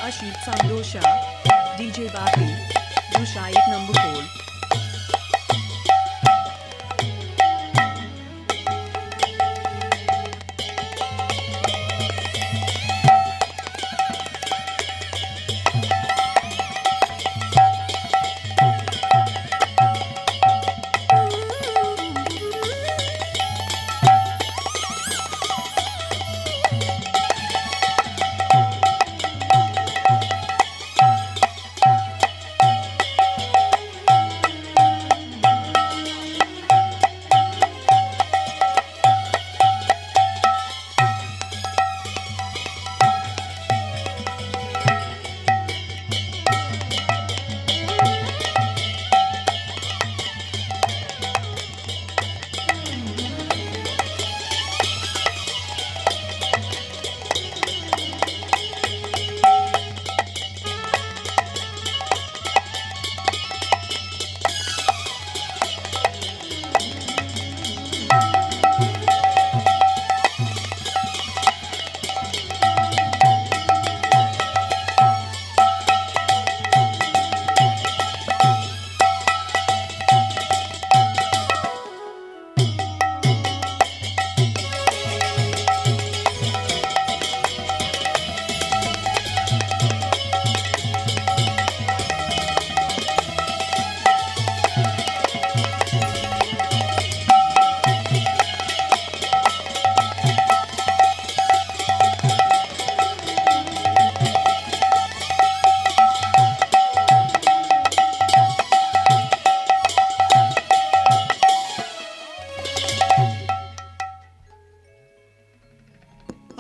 Ashit Sandosha, DJ Bapi, Dusha 1 number 4.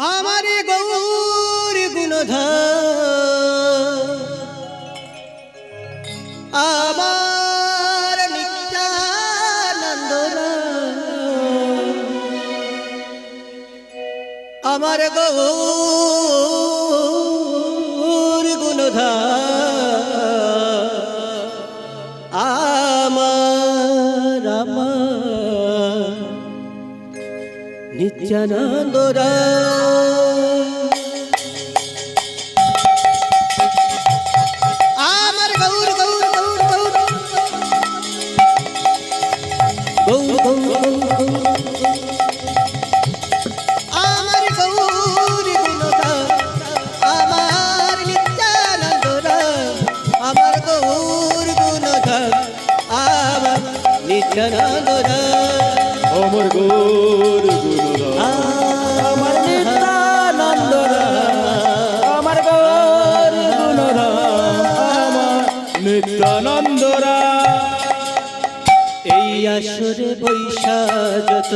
আমারে গৌর গুণধর আমার নিত্যানন্দ আমার গৌর গুণধর আমার নিত্যানন্দ আমার গৌর গৌর গৌর গৌর গৌর গৌর আমার গৌর গুণধর আমার নিত্যানন্দ আমার গৌর গুণধর আমার নিত্যানন্দ আমার গৌর গুণধর আমার নিত্যানন্দ আমার গৌর গুণধর আমার নিত্যানন্দ এই আসরে বৈশা যত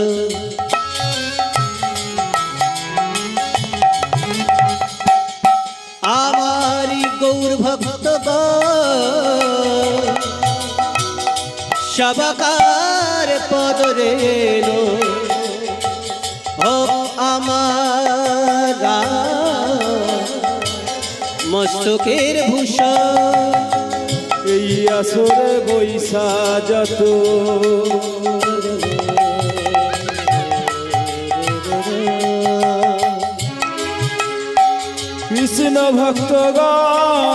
আমারি গৌর ভক্ত সবাকার পদরে ও আমার মস্তকের ভূষণ এই আসরে বৈশা যত কৃষ্ণ ভক্তগণ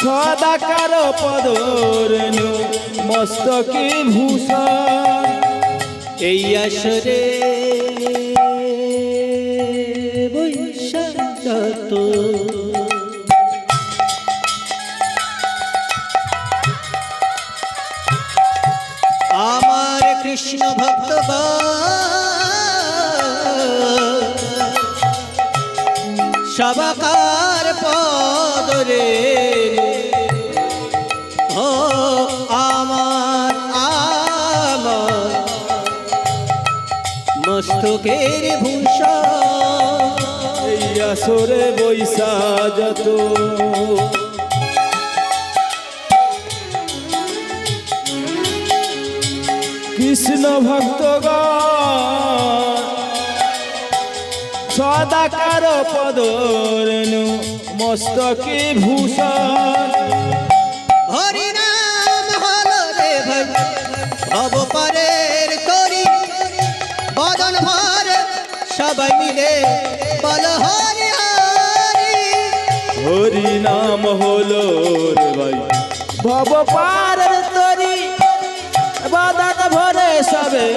সদাকার পদরেণু মস্তকে ভূষণ এই আসরে বৈশা যত আমার কৃষ্ণ ভক্তগণ সবাকার পদরে ও আমার আমার মস্তকের ভূষণ এই আসরে বৈশা যত কৃষ্ণ ভক্তগণ সদাকার পদরেণু মস্তকে ভূষণ হরিনাম হলো রে ভাই ভব পারের তরি বদন ভর সবাই মিলে বল হরি হরি হরি নাম হলো রে ভাই ভব পারের তরি বাদান ভরে সবে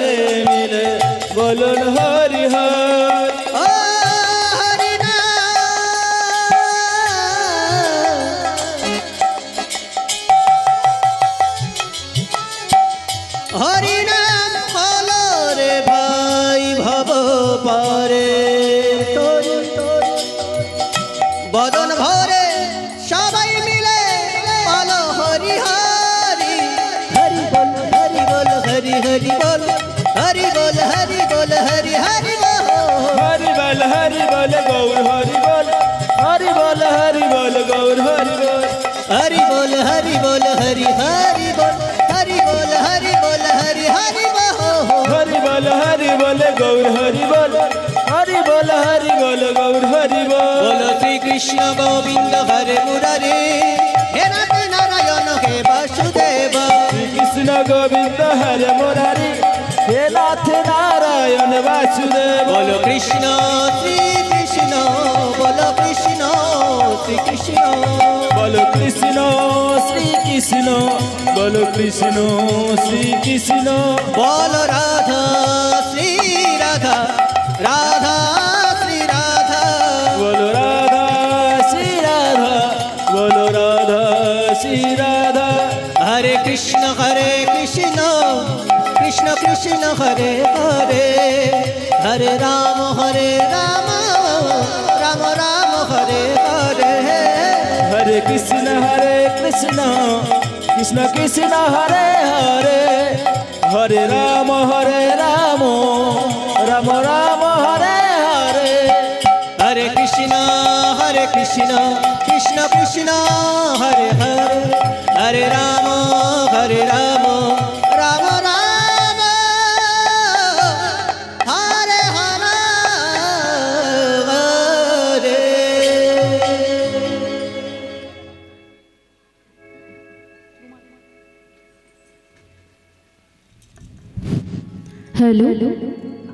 মিলে বলুন হরি হরি ও হরি হরি নাম হলো রে ভাই ভব পারে তোরে বদন ভরে সবাই মিলে বলো হরি হরি হরি বল হরি বল হরি হরি বল হরি বল হরি বল হরি হরি বল হরি বল গৌর হরি বল হরি বল হরি বল গৌর হরি বল হরি বল হরি বল হরি হরি বল হরি বল হরি বল হরি হরি বল হরি বল হরি বল গৌর হরি বল হরি বল হরি বল গৌর হরি বল বলো শ্রী কৃষ্ণ গোবিন্দ হরে মুরারে হে নাথ নারায়ণ হে বাসুদেব কৃষ্ণ গোবিন্দ হরে মুরারি হে নাথ নারায়ণ বাসুদেব বলো কৃষ্ণ শ্রী কৃষ্ণ বলো কৃষ্ণ শ্রী কৃষ্ণ বলো কৃষ্ণ শ্রী কৃষ্ণ বলো কৃষ্ণ শ্রী কৃষ্ণ বলো রাধা শ্রী রাধা রাধা শ্রী রাধা বলো রাধা শ্রী রাধা বলো রাধা শ্রী রাধা হরে কৃষ্ণ কৃষ্ণ কৃষ্ণ হরে হরে হরে রাম রাম রাম হরে হরে হরে কৃষ্ণ কৃষ্ণ কৃষ্ণ হরে হরে হরে রাম রাম রাম হরে হরে হরে কৃষ্ণ কৃষ্ণ কৃষ্ণ হরে হরে হরে রাম রাম রাম হরে হরে Hello.